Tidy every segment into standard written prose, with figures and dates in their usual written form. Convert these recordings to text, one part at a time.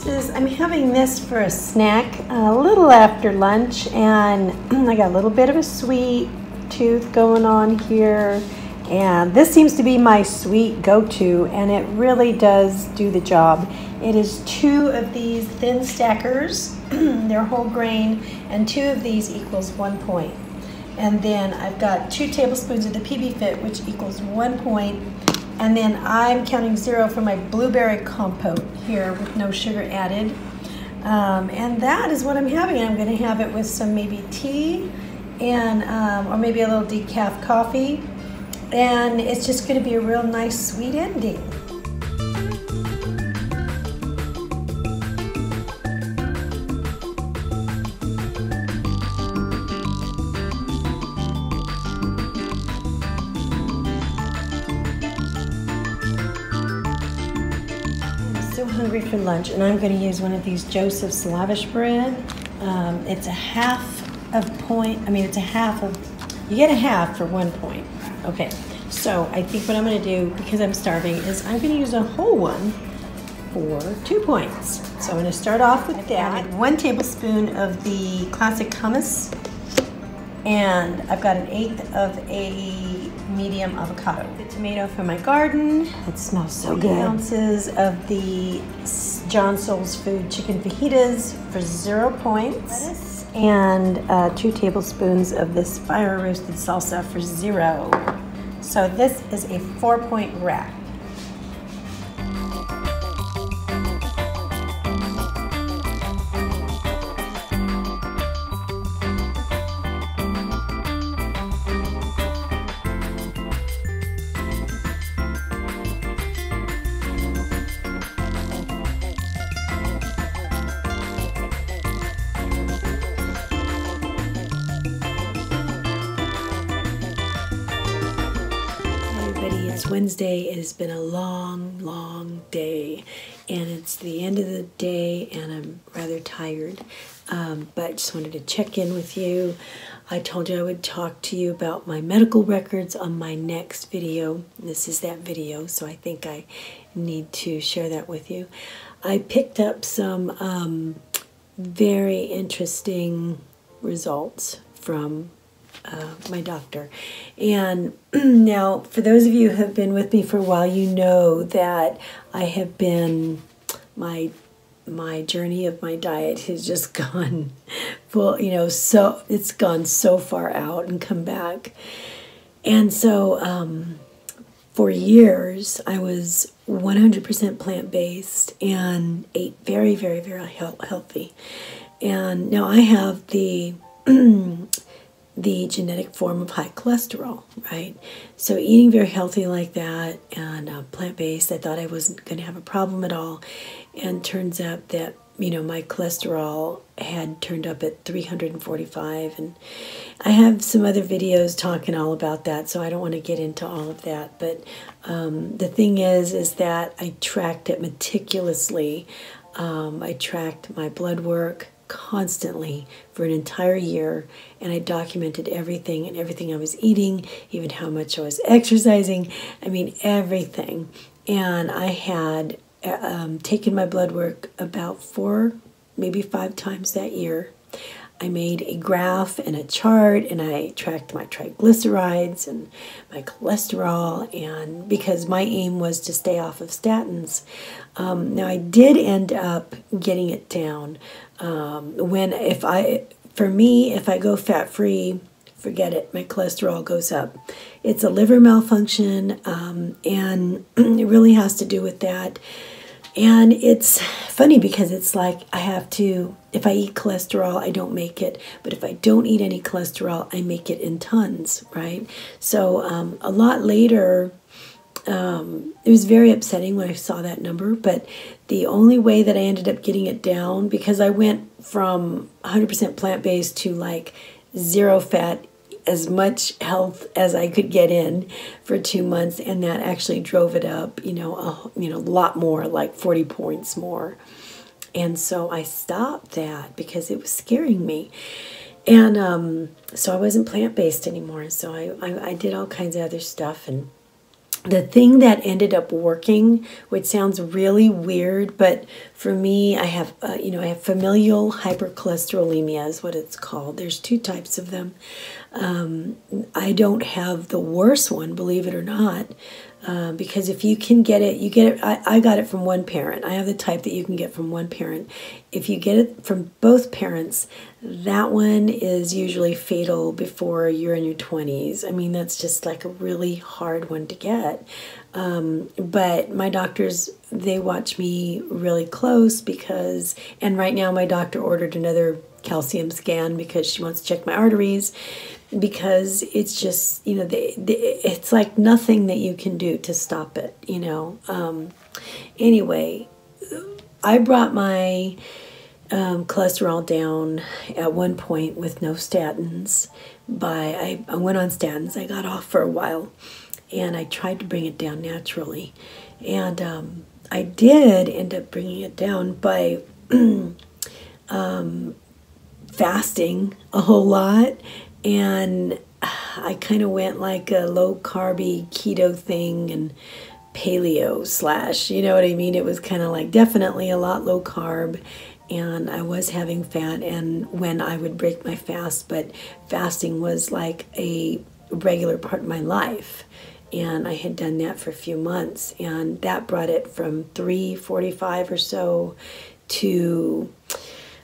I'm having this for a snack a little after lunch, and I got a little bit of a sweet tooth going on here, and this seems to be my sweet go-to, and it really does do the job. It is 2 of these thin stackers, they're whole grain, and 2 of these equals 1 point. And then I've got 2 tablespoons of the PB Fit, which equals 1 point. And then I'm counting 0 for my blueberry compote here with no sugar added. And that is what I'm having. I'm going to have it with some maybe tea and or maybe a little decaf coffee. And it's just going to be a real nice sweet ending. So hungry for lunch, and I'm going to use one of these Joseph's Lavish bread. It's a half of point, it's a half of, you get a half for 1 point. Okay, so I think what I'm going to do, because I'm starving, is I'm going to use a whole one for 2 points. So I'm going to start off with that. 1 tablespoon of the classic hummus, and I've got 1/8 of a medium avocado. The tomato from my garden, it smells so good. 3 ounces of the John Soul's Food chicken fajitas for 0 points. Lettuce. And 2 tablespoons of this fire roasted salsa for 0. So this is a 4-point rack. It's Wednesday. It has been a long day, and it's the end of the day, and I'm rather tired, but just wanted to check in with you. I told you I would talk to you about my medical records on my next video. This is that video, so I think I need to share that with you. I picked up some very interesting results from my doctor. And now, for those of you who have been with me for a while, you know that I have been, my journey of my diet has just gone full, so it's gone so far out and come back. And so for years I was 100% plant-based and ate very, very, very healthy. And now I have the the genetic form of high cholesterol, right? So eating very healthy like that and plant-based, I thought I wasn't going to have a problem at all. And turns out that, my cholesterol had turned up at 345. And I have some other videos talking all about that, so I don't want to get into all of that. But the thing is that I tracked it meticulously. I tracked my blood work constantly for an entire year, and I documented everything and everything I was eating, even how much I was exercising, everything. And I had taken my blood work about 4, maybe 5 times that year. I made a graph and a chart, and I tracked my triglycerides and my cholesterol, and because my aim was to stay off of statins. Now I did end up getting it down. If I go fat-free, forget it, my cholesterol goes up. It's a liver malfunction, and it really has to do with that. And it's funny because it's like I have to, if I eat cholesterol, I don't make it. But if I don't eat any cholesterol, I make it in tons, right? So a lot later, it was very upsetting when I saw that number. But the only way that I ended up getting it down, because I went from 100% plant-based to like 0 fat, as much health as I could get in for 2 months, and that actually drove it up, a lot more, like 40 points more. And so I stopped that because it was scaring me. And so I wasn't plant-based anymore. So I did all kinds of other stuff, and the thing that ended up working, which sounds really weird, but for me, I have, I have familial hypercholesterolemia is what it's called. There's 2 types of them. I don't have the worst one, believe it or not, because if you can get it, you get it. I got it from one parent. I have the type that you can get from one parent. If you get it from both parents, that one is usually fatal before you're in your 20s. I mean, that's just like a really hard one to get. But my doctors, they watch me really close because, and right now my doctor ordered another calcium scan because she wants to check my arteries, because it's just, it's like nothing that you can do to stop it, Anyway, I brought my cholesterol down at one point with no statins. I went on statins. I got off for a while, and I tried to bring it down naturally. And I did end up bringing it down by fasting a whole lot. And I kind of went like a low-carby keto thing and paleo / you know what I mean? It was kind of like definitely a lot low carb, and I was having fat and when I would break my fast, but fasting was like a regular part of my life. And I had done that for a few months, and that brought it from 345 or so to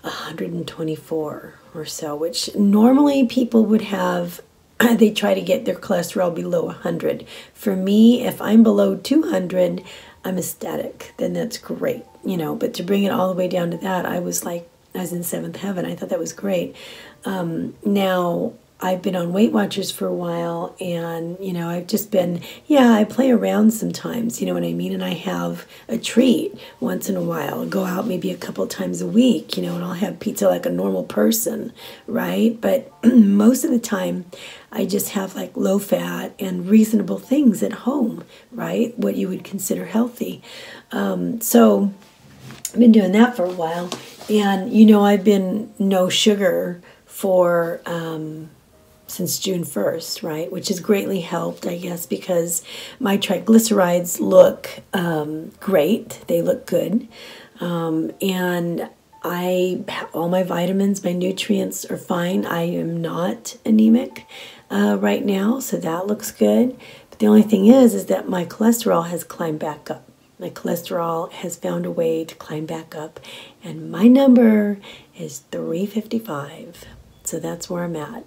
124 or so, which normally people would have, they try to get their cholesterol below 100. For me, if I'm below 200, I'm ecstatic. Then that's great, but to bring it all the way down to that, I was in 7th heaven. I thought that was great. Now, I've been on Weight Watchers for a while, and, I've just been, I play around sometimes, you know what I mean? And I have a treat once in a while. I'll go out maybe a couple times a week, and I'll have pizza like a normal person, right? But most of the time, I just have like low fat and reasonable things at home, right? What you would consider healthy. So I've been doing that for a while, and, I've been no sugar for since June 1st, right? Which has greatly helped, I guess, because my triglycerides look great. They look good. And all my vitamins, my nutrients are fine. I am not anemic right now, so that looks good. But the only thing is that my cholesterol has climbed back up. My cholesterol has found a way to climb back up, and my number is 355. So that's where I'm at.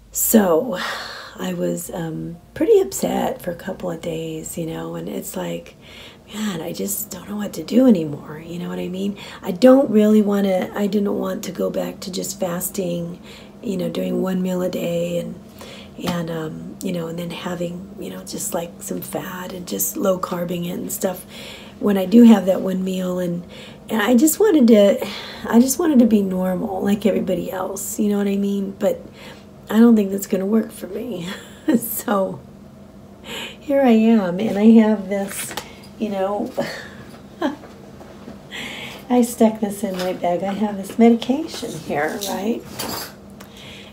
So I was pretty upset for a couple of days, and it's like, man, I just don't know what to do anymore. You know what I mean? I didn't want to go back to just fasting, doing 1 meal a day and then having, just like some fat and just low carbing it and stuff when I do have that 1 meal. And I just wanted to be normal like everybody else. You know what I mean? But I don't think that's going to work for me. So here I am, and I have this, I stuck this in my bag. I have this medication here, right?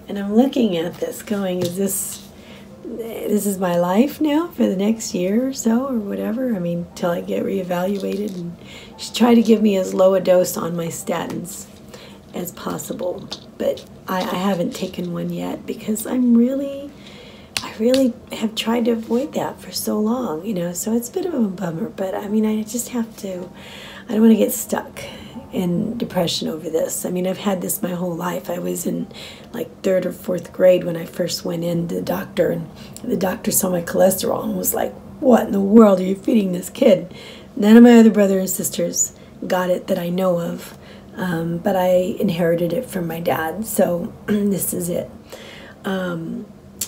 And I'm looking at this going, this is my life now for the next year or so or whatever. I mean, till I get reevaluated. And she tried to give me as low a dose on my statins as possible, but I haven't taken one yet because I really have tried to avoid that for so long, so it's a bit of a bummer. But I mean, I just have to, I don't want to get stuck in depression over this. I mean, I've had this my whole life. I was in like 3rd or 4th grade when I first went in to the doctor, and the doctor saw my cholesterol and was like, what in the world are you feeding this kid? None of my other brothers and sisters got it that I know of. But I inherited it from my dad, so this is it.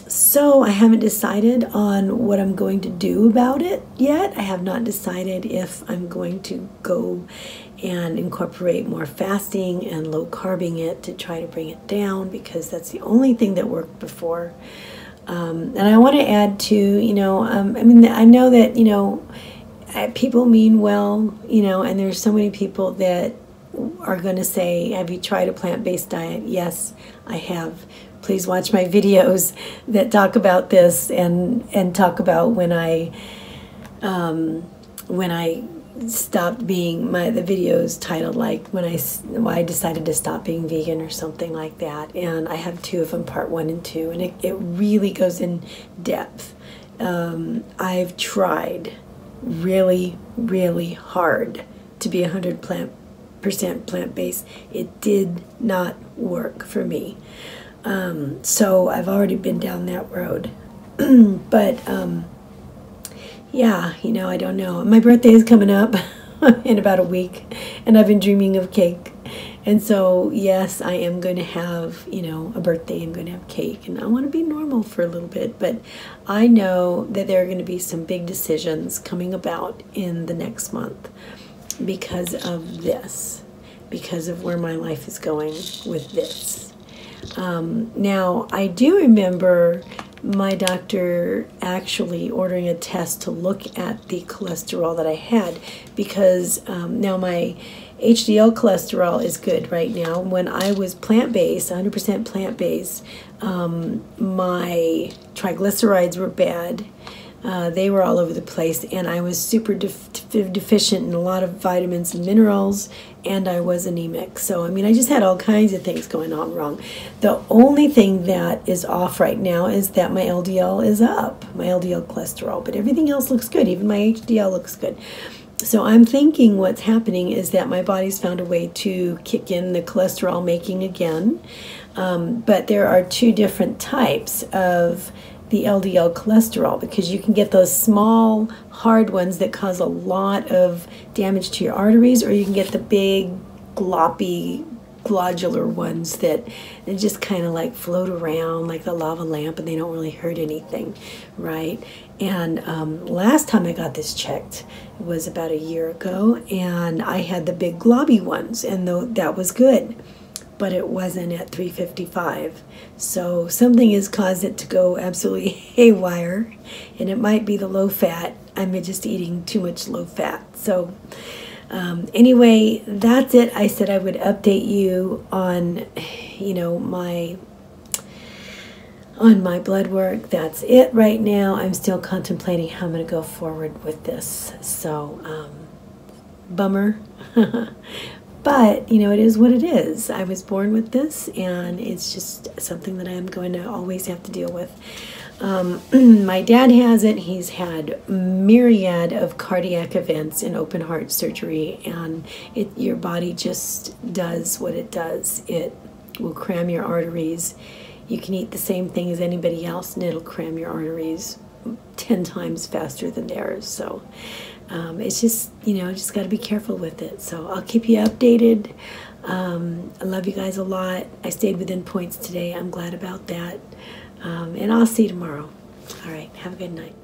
So I haven't decided on what I'm going to do about it yet. I have not decided if I'm going to go and incorporate more fasting and low carbing it to try to bring it down, because that's the only thing that worked before. And I want to add to, I mean, I know that, people mean well, and there's so many people that are going to say, have you tried a plant-based diet? Yes, I have please watch my videos that talk about this and talk about when I stopped being the videos titled like why I decided to stop being vegan or something like that. And I have 2 of them, part 1 and 2, and it really goes in depth. I've tried really, really hard to be 100% plant-based. It did not work for me. So I've already been down that road. But yeah, you know, I don't know. My birthday is coming up in about a week, and I've been dreaming of cake. And so, yes, I am going to have, you know, a birthday. I'm going to have cake, and I want to be normal for a little bit. But I know that there are going to be some big decisions coming about in the next month because of this, because of where my life is going with this. Now, I do remember my doctor actually ordering a test to look at the cholesterol that I had, because now my HDL cholesterol is good right now. When I was plant-based, 100% plant-based, my triglycerides were bad. They were all over the place, and I was super deficient in a lot of vitamins and minerals, and I was anemic. So, I mean, I just had all kinds of things going on wrong. The only thing that is off right now is that my LDL is up, my LDL cholesterol, but everything else looks good. Even my HDL looks good. So I'm thinking what's happening is that my body's found a way to kick in the cholesterol making again. But there are 2 different types of the LDL cholesterol, because you can get those small, hard ones that cause a lot of damage to your arteries, or you can get the big, gloppy, globular ones that they just kind of like float around like the lava lamp, and they don't really hurt anything, right? And last time I got this checked, it was about a year ago, and I had the big globby ones, and that was good, but it wasn't at 355. So something has caused it to go absolutely haywire, and it might be the low fat. I'm just eating too much low fat. So anyway, that's it. I said I would update you on, you know, my blood work. That's it right now. I'm still contemplating how I'm going to go forward with this. So bummer. But, you know, it is what it is. I was born with this, and it's just something that I'm going to always have to deal with. My dad has it. He's had myriad of cardiac events and open heart surgery, and your body just does what it does. It will cram your arteries. You can eat the same thing as anybody else, and it'll cram your arteries 10 times faster than theirs. So it's just, you know, just got to be careful with it. So I'll keep you updated. I love you guys a lot. I stayed within points today. I'm glad about that. And I'll see you tomorrow. All right. Have a good night.